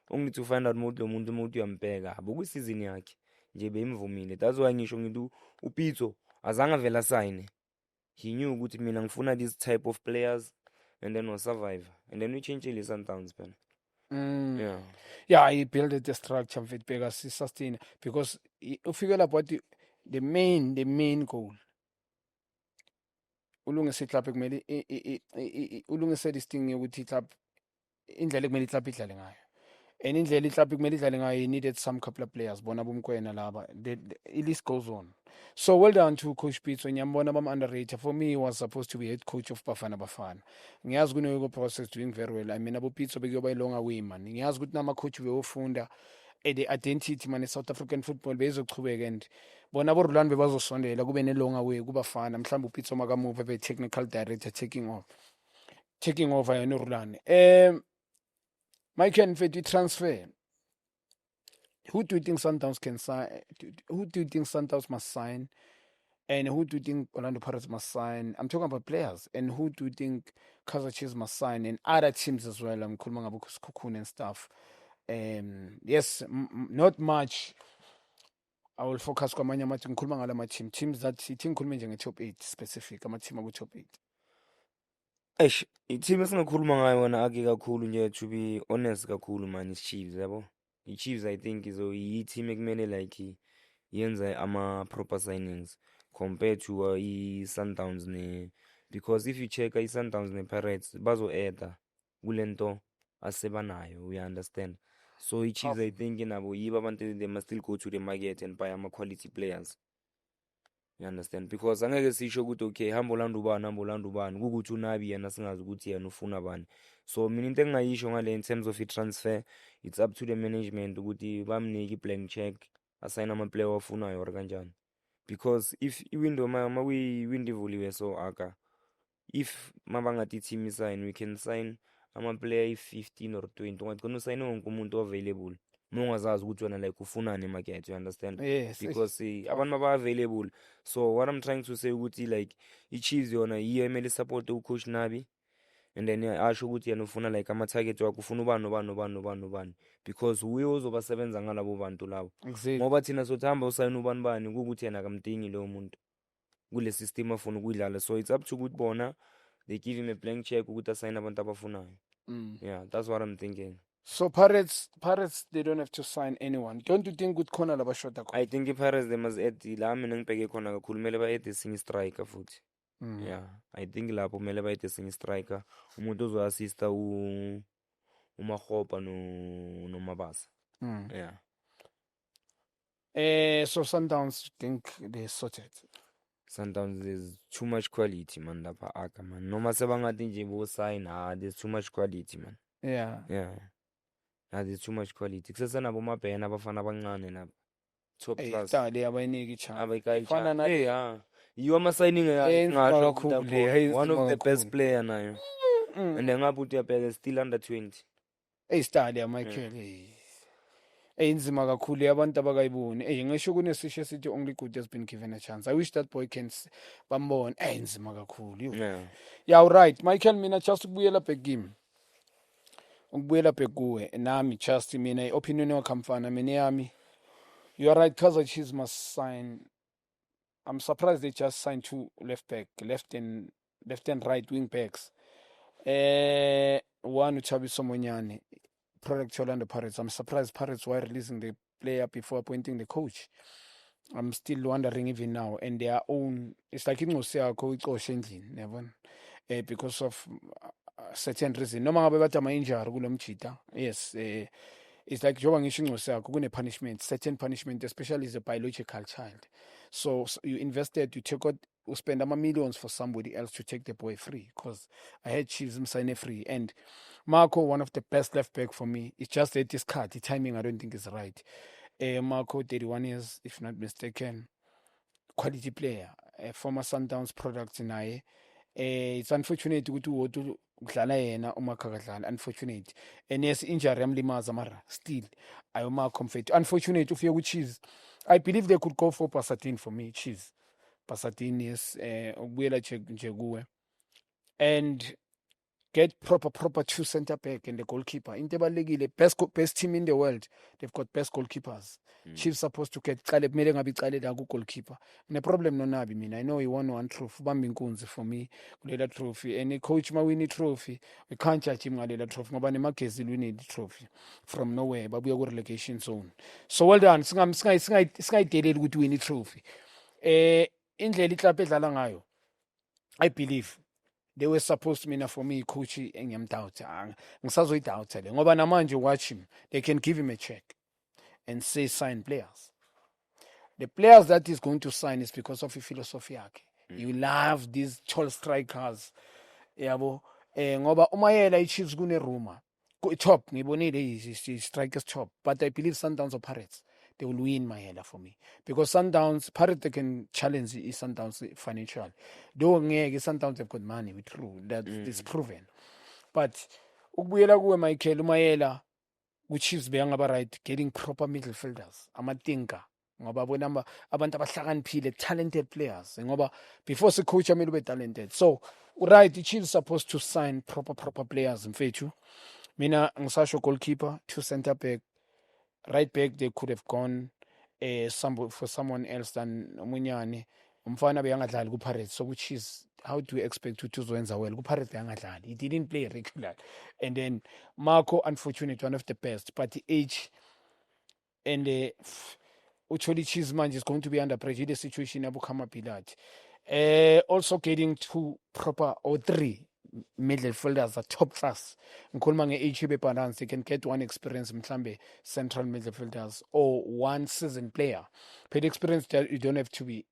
Ongithi ufind out lo muntu uyambheka abukwisizin yakhe nje beyimvumile. That's why ngisho ngithi uPitso azange vele asayine, he knew ukuthi mina ngifuna this type of players, and then survive, and then we change the Sundowns phela. Yeah, he built the structure of it because he sustain, because ufike lapho wathi the main goal ulungise club ekumele ulungise this thing ukuthi club indlela ekumele club idlale ngayo, and indlela club ekumele idlale ngayo, he needed some couple of players bona bomkwena laba, the list goes on. So well done to Coach Pitso. Ngiyambona underrated. For me, he was supposed to be head coach of Bafana Bafana. Ngiyazi kuno process doing very well. I mean, abo Pitso bekuyoba ilonga way man. Ngiyazi ukuthi nama coach beyofunda the identity man South African football bezochubeka, and bona abo Rulani bebazosondela kube nelonga way kuBafana. Mhlawumbe uPitso makamove be technical director taking over yena Rulani. Mike and Fetty transfer. Who do you think Sundowns can sign? Who do you think Sundowns must sign? And who do you think Orlando Pirates must sign? I'm talking about players. And who do you think Kaizer Chiefs must sign? And other teams as well. I'm calling about Cocoon and stuff. Yes, not much. I will focus on my teams that team could top 8 specific. I'm a team about top 8. Team esingakhuluma ngayo wona ake kakhulu nje, to be honest kakhulu man, is Chiefs yabo. I-Chiefs I think yi-team ekumele like yenza ama-proper signings compared to i-Sundowns because if you check i-Sundowns ne-Pirates bazo-eda kulento asebanayo, we understand. So i-Chiefs I think nabo yibo abantu they must still go to the market and buy ama-quality players, you understand, because angeke sisho ukuthi okay hamba ulanda ubani kukuthi unabi yena singazi ukuthi yena ufuna bani. So mina into engingayisho ngale in terms of i-transfer, it's up to the management ukuthi bamnike i-blank check asayine ama-player wafunayo or kanjani, because if i-window ma-window ivuliwe so aka, if mabangathi i-team isign, we can sign ama-player i-15 or 20, ungathi khona usayine wonke umuntu available mongazazi ukuthi wena like ufunani emarket, you understand? Yes, because abantu maba-available. So what I'm trying to say ukuthi like i-Chiefs yona yiyo emele support ucoach Nabi, and then asho ukuthi yena ufuna like ama-target wakho ufuna ubani, because uye ozobasebenza ngalabo bantu labo. exactly. Ngoba thina sothamba usayine ubani kukuthi yena akamdingi leyo muntu kule system afuna ukuyidlala. So it's up to ukuthi bona they give him a blank check ukuthi asayine abantu abafunayo. Yeah, that's what I'm thinking. So Pirates, they don't have to sign anyone. Don't you think good corner laba shota? I think i-Pirates they must add la mina ngibheke khona kakhulu kumele ba-add esinye striker futhi. Yeah, I think lapho kumele ba-add esinye striker, umuntu ozo-assista uMakgopa noMabasa. Yeah. So Sundowns think they sorted. Sundowns, there's too much quality man lapha aka man. Noma sebangathi nje bo sign, there's too much quality man. Yeah. There's too much quality. Kusesenabo mabhena abafana abancane nabo. Top class. Hey, abayiniki chance. Fana na you ama-signing ngasho one of the best player nayo. And ngabe uthi uyabheka still under 20. Study Michael. Inzima kakhulu abantu abakayiboni. Ngisho kunesisho sithi only good has been given a chance. I wish that boy can bambone. Inzima kakhulu. Yeah, right. Michael, mina just ukubuyela begim. Ukubuyela bekuwe nami just mina opinion yakho mfana mina yami. You are right, Kaizer Chiefs must sign. I'm surprised they just signed 2 left and right wing backs. One Chabiso Monyane, product Orlando Pirates. I'm surprised Pirates were releasing the player before appointing the coach. I'm still wondering even now, and their own, it's like incosi yakho icoshe endlini, yabona, because of certain reason. Noma ngabe bathi ama-injury kulo mjida, yes, it's like njengoba ngisho incosi yakho kune-punishment, certain punishment, especially as a biological child. So you invested, you take out, you spend millions for somebody else to take the boy free, because I had Chiefs sign free. And Marco, one of the best left back for me, it's just that this card, the timing I don't think is right. Marco, 31 years, if not mistaken, quality player, former Sundowns product naye. It's unfortunate ukuthi uwotu kudlala yena uma kakadlala, unfortunate. And yes, injury yamlimaza mara still ayoma comfort. Unfortunate ufike ku-Chiefs. I believe they could go for Pasadena for me, Chiefs. Pasadena, yes, ukubuyela nje kuwe. And get proper two center back and the goalkeeper. Into ebalulekile, best team in the world. They've got best goalkeepers. Chiefs supposed to get kumele ngabe icale la ku-goalkeeper. Ne-problem nonabi mina. I know he won one trophy. Ubamba inkunzi for me kulela trophy. And coach mawini trophy, we can't judge him ngalela trophy ngoba nemagezi winning the trophy from nowhere. Babuya ku-relegation zone. So well done. Singayideleli ukuthi win trophy. Indlela iClub edlala ngayo, I believe they were supposed to, for me, coach engiyamdoubt. Ngisazoyidoubt le ngoba namanje watch him, they can give him a check and say sign players. The players that he's going to sign is because of his philosophy yakhe. You love these tall strikers. Yabo. Ngoba umayela iChiefs kune rumor. Top, ngibonile strikers top, but I believe Sundowns or Pirates, they will win Mayela for me. Because Sundowns, Pirates, they can challenge Sundowns financial. Though Sundowns have got money, it's true. That is proven. But ukubuyela kuwe Michael umayela ku-Chiefs beyangaba right, getting proper midfielders, amatinka. Ngoba bona abantu abahlakaniphile, talented players. Ngoba before coach amele ube talented. So, right, the Chiefs supposed to sign proper players mfethu. Mina ngisasho goalkeeper, two center back, right back they could have gone for someone else than Munyane. Umfana beyangadlali ku-Pirates, so which is how do you expect to uzowenza well ku-Pirates beyangadlali? He didn't play regular. And then Marco, unfortunate, one of the best, but the age and Ucholi Cheeseman is going to be under pressure. The situation Abu Kama Pilat. Also getting two proper or three midfielders are top class. Nkulmange HB balance, they can get one experience mhlambe central midfielders or one seasoned player. Paid experience you don't have to be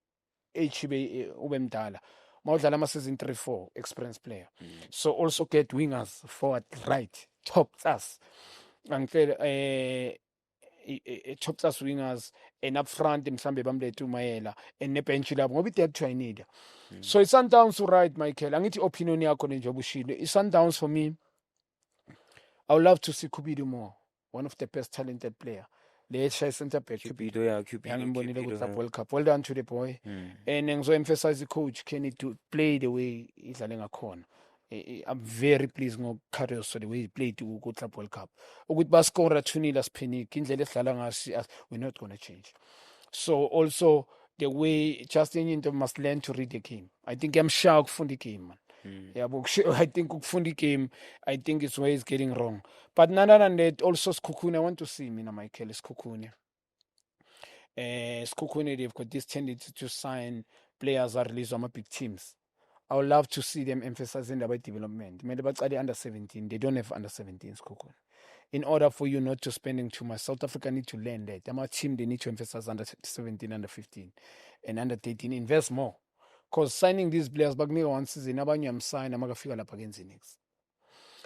HB ubemdala. Mawudlala ama season 3-4 experience player. So also get wingers forward right top class. And top class wingers and up front mhlambe bamlethe umayela and nebench labo ngoba i-depth I need. So i-Sundowns right Michael, angithi opinion yakho njengoba ushilo i-Sundowns for me, I would love to see Kubido more, one of the best talented player. Let's say center back Cupido, yeah, Cupido ku World Cup. Well done to the boy. And ngizo emphasize the coach can he to play the way idlale ngakhona. I'm very pleased ngoCarlos the way he played to Club World Cup. Ukuthi bascore 2-0 asipheniki indlela esidlala ngayo we're not going to change. So also the way Justin Into must learn to read the game. I think I'm sure ukufunda the game man. Yeah, but I think ukufunda the game, I think it's where he's getting wrong. But none than that, also Skukune, I want to see Michael Skukune. Skukune, they've got this tendency to sign players that release on big teams. I would love to see them emphasizing about development. But the under 17, they don't have under 17s. In order for you not to spending too much, South Africa need to learn that. Our team, they need to emphasize under 17, under 15, and under 13. Invest more. Because signing these players, back me one season, I'm sign, I'm going to figure out against the next.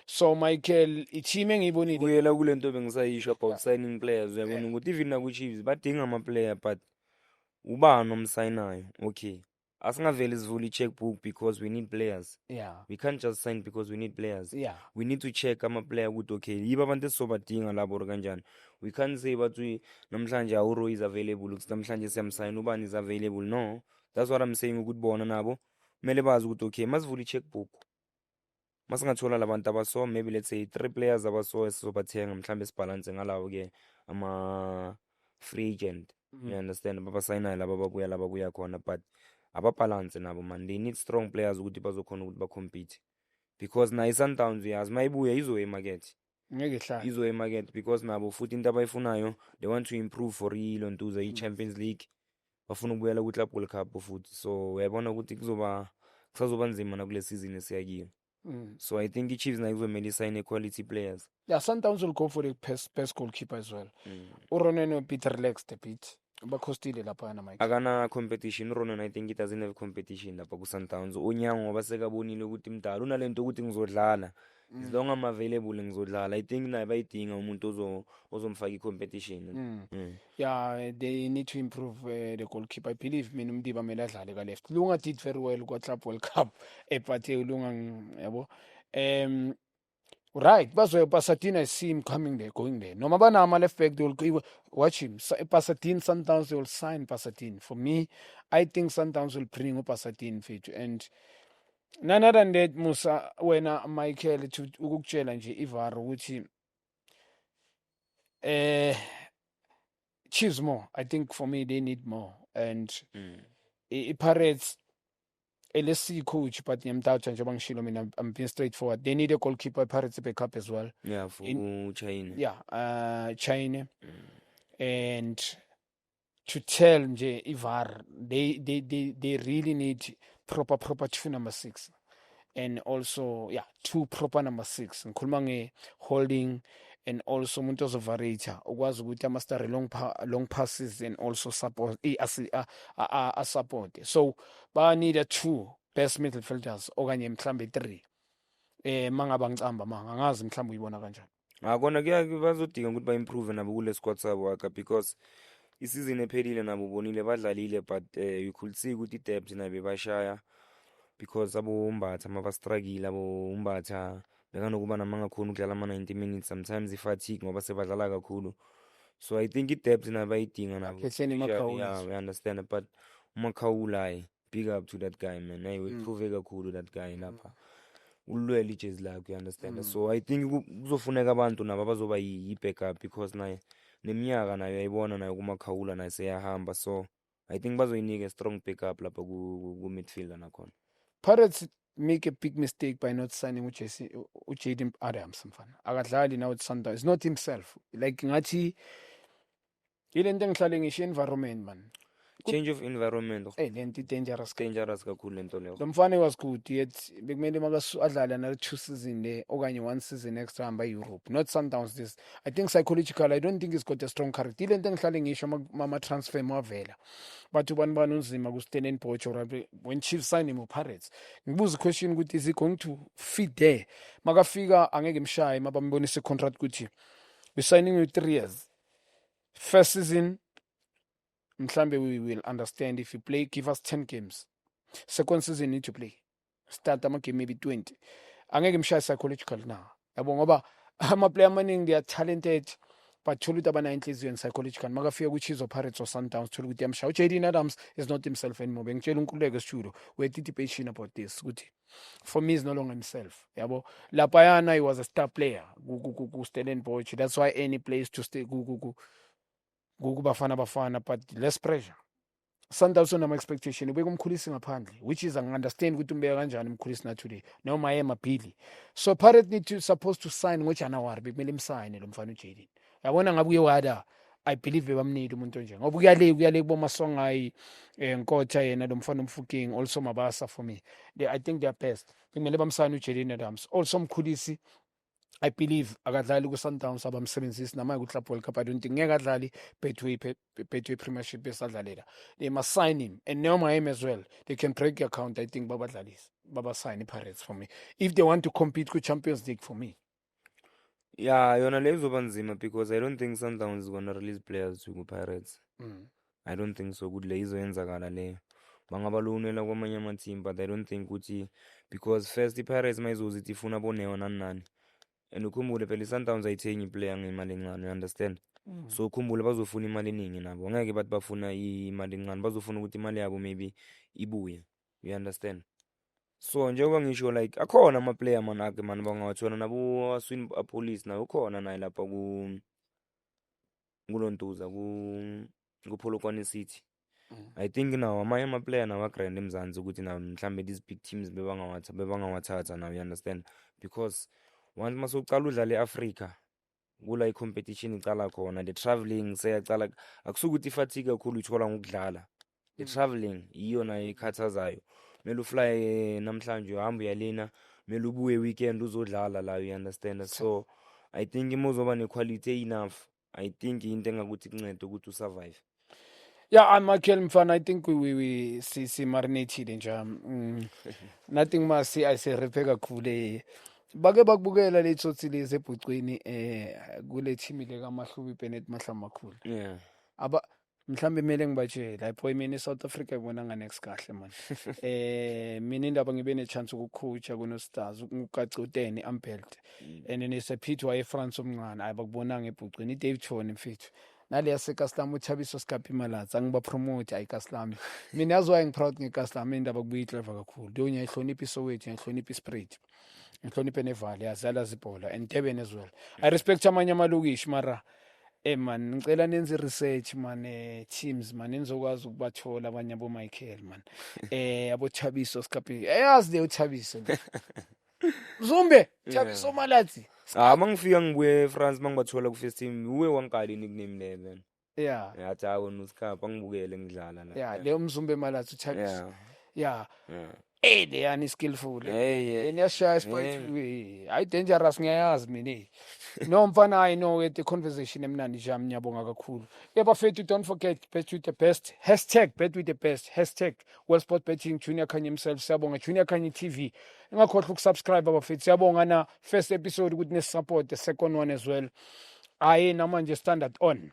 So Michael, ichime ngibonile kuyela kule nto bengisayisho about signing players uyabona ukuthi even naku-Chiefs badinga ama-player but ubani omsayinayo. Okay, asingavele sivule i-checkbook because we need players. We can't just sign because we need players. We need to check ama-player ukuthi okay yibo abantu esizobadinga labo or kanjani. We can't say bathi namhlanje Auro is available ukuthi namhlanje siyamsayina ubani is available. No, that's what I'm saying ukuthi bona nabo kumele bazi ukuthi okay masivule i-checkbook masingathola labantu abaso, maybe let's say 3 players abaso esizobathenga mhlambe sibalance ngalawo ke ama free agent. You understand babasayinayo laba babuya laba kuya khona but ababalance nabo man, they need strong players ukuthi bazokhona ukuthi bacompete because na i-Sundowns uyazi mayibuya izo emarket ngeke hlala izo emarket because nabo futhi into abayifunayo they want to improve for real onto the Champions League. bafuna ukubuyela ku-Club World Cup futhi, so uyabona ukuthi kusazoba nzima nakule season esiya kiyo. So I think i-Chiefs nayo kuzomele isayine quality players. Yeah, Sundowns will go for the best goalkeeper as well. Uroneno bit relaxed a bit. Bakhostile lapha na Mike. Akana competition Ronan, I think it doesn't have competition lapha ku Sundowns. Onyango ngoba sekabonile ukuthi mdala unalento ukuthi ngizodlala. As long I'm available ngizodlala. I think naye bayidinga umuntu ozomfaka i-competition. Yeah, they need to improve the goalkeeper. I believe mina Mdiba mele adlale ka left. Lunga did very well kwa Club World Cup. But Lunga yabo. Right, Pasadena, I see him coming there, going there. No matter how left back, they will watch him. Pasadena, Sundowns, they will sign Pasadena. For me, I think Sundowns will bring up Pasadena fit. And none other than that, Musa, when Michael to ukukutshela nje iVAR ukuthi Chiefs more. I think for me they need more. And Pirates LSC coach, but I'm being straightforward. They need a goalkeeper, Pirates backup as well. Yeah, for China. Yeah, China. And to tell iVAR, they really need proper 2 number 6. And also, two proper number 6. And Kulmange holding and also umuntu ozovarator ukwazi ukuthi amaster long passes and also support support. So ba need a 2 best midfielders okanye mhlambe 3 mangaba ngicamba angazi mhlambe uyibona kanjani. Akona ke bazodinga ukuthi ba-improve nabo kule squad sabo aka, because isizini ephelile nabo bonile badlalile, but you could see ukuthi i-depth nabe bashaya because abo Umbatha mabastruggle, abo Umbatha bekanokuba namangakhona ukudlala ama-90 minutes, sometimes i-fatigue ngoba sebadlala kakhulu. So I think i-depth nabo bayidinga nabo. Yeah, we understand, but uMakhawula, big up to that guy, man. Naye uprove kakhulu that guy lapha. Ulwela ijezi lakhe, you understand. So I think kuzofuneka abantu nabo abazoba yi-backup, because naye neminyaka nayo yayibona nayo kuMakhawula naye seyahamba. So I think bazoyinika strong backup lapha ku-midfielder nakhona. Pirates make a big mistake by not signing Jaden Adams mfana. Akadlali now at Sundowns. It's not himself. Like ngathi ile nto engihlale ngisho environment man. Change of environment. Lento dangerous kakhulu lento leyo. Lo mfana was good yet bekumele adlale na 2 season le okanye 1 season extra hamba Europe. Not Sundowns this. I think psychological, I don't think he's got a strong character. Ile nto engihlale ngisho mama transfer mavela. Bathu bani unzima ku Stellenbosch or when Chiefs sign him Pirates. Ngibuza question ukuthi is he going to fit there? Makafika angeke mshaye mabambonise contract ukuthi we signing with 3 years. First season mhlambe we will understand if you play, give us 10 games. Second season need to play. Start ama game maybe 20. Angeke mshaye psychological now. Yabo ngoba ama player amaningi they are talented, but thola ukuthi abana inhliziyo and psychological. Makafika ku Chiefs or Pirates or Sundowns thola ukuthi yamshaye. Jaden Adams is not himself anymore. Bengitshela uNkululeko Studio we did debate about this ukuthi for me is no longer himself. Yabo lapayana he was a star player ku Stellenbosch. That's why any place to stay Bafana, but less pressure. Sundowns on my expectation ubeka umkhulisi ngaphandle, which is understand ukuthi umbeka kanjani umkhulisi na today noma yema Billy. So Pirates need to supposed to sign ngoJanuary bekumele imsign lo mfana uJaden. Yabona ngabe uyewada, I believe bebamnidi umuntu nje ngoba kuyale kuboma Songai Nkotha yena lo mfana umfuking also Mabasa. For me I think they are best bekumele bamsign uJaden Adams. Also umkhulisi I believe akadlali ku Sundowns abamsebenzisi namanye ku Club World Cup. I don't think ngeke adlali Betway Premiership besadlalela. They must sign him, and noma him as well. They can break the account. I think Baba sign Pirates for me if they want to compete with Champions League for me. Yeah, yona leyo izoba nzima because I don't think Sundowns is gonna release players to Pirates. I don't think so. Good le izoyenzakala leyo. Bangabalunela kwamanye ama-team, but I don't think ukuthi because first iPirates mayizozithi ifuna bonewa nani. And ukhumbule phela iSundowns ayithengi iplayer ngemali encane, you understand. So ukhumbule bazofuna imali eningi nabo, ngeke bathi bafuna imali encane, bazofuna ukuthi imali yabo maybe ibuye, you understand. So njengoba ngisho like akhona ama-player manake man bangawathola nabo Swin Police nayo khona naye lapha kulontuza ku-Polokwane City. I think now amanye ama-player nawo agrand eMzansi ukuthi na mhlambe these big teams bebangawathatha now, you understand, because once masocala udlala eAfrica kula i-competition icala khona, the traveling seyacala, akusukuthi ifatigue kakhulu uthola ngokudlala, i-traveling iyo nayo ikhathazayo. Kumele ufly namhlanje uhambe uyalina, kumele ubuye weekend uzodlala la, you understand. So I think uma uzoba ne-quality enough, I think into engakuthi kuncede ukuthi usurvive. Yeah, Michael Mfana, I think we marinated nje. Nothing much I say repeka kakhulu. Bake bakubukela le tsotsi lezi ebhucwini kule team le kaMahlubi Bennett Mahlamba kakhulu. Yeah. Aba mhlambe kumele ngibatshele lapho mina eSouth Africa ngibona next kahle man. Mina indaba ngibe ne chance ukucoacha kuno Stars ukugacuteni Ampelt. And nesephithi waye France omncane ayibakubonanga ebhucwini iDave Chone mfethu. Naleya seCustom uThabiso Skaphi Malatsi angiba promote ayiCustom. Mina yazi why ngiproud ngeCustom indaba kubuyi clever kakhulu. Do ngiyahlonipha iSoweto, ngiyahlonipha iSpirit. Ngihloniphe neValley yazala zibhola and Durban as well. I respect amanye amalokishi mara man ngicela nenze research man teams man nizokwazi ukubathola abanye abo Michael man. Abo Thabiso Skaphi. Yazi le uThabiso. Zumbe Thabiso Malatsi. Mangifika ngibuye France mangibathola ku first team uwe wankali nickname le man. Yeah. Yathi hawo noSkhapha ngibukele ngidlala la. Yeah, le umzumbe Malatsi uThabiso. Yeah. They are skillful. And yashaya sport. I dangerous ngiyayazi mina. No mfana I know at the conversation emnandi jam ngiyabonga kakhulu. Yabafethu don't forget bet with the best. #bet with the best. #Worldsport Betting Junior Khanye himself siyabonga Junior Khanye TV. Ingakhohlwa ukusubscribe abafethu. Siyabonga na first episode ukuthi ne support the second one as well. Aye namanje standard on.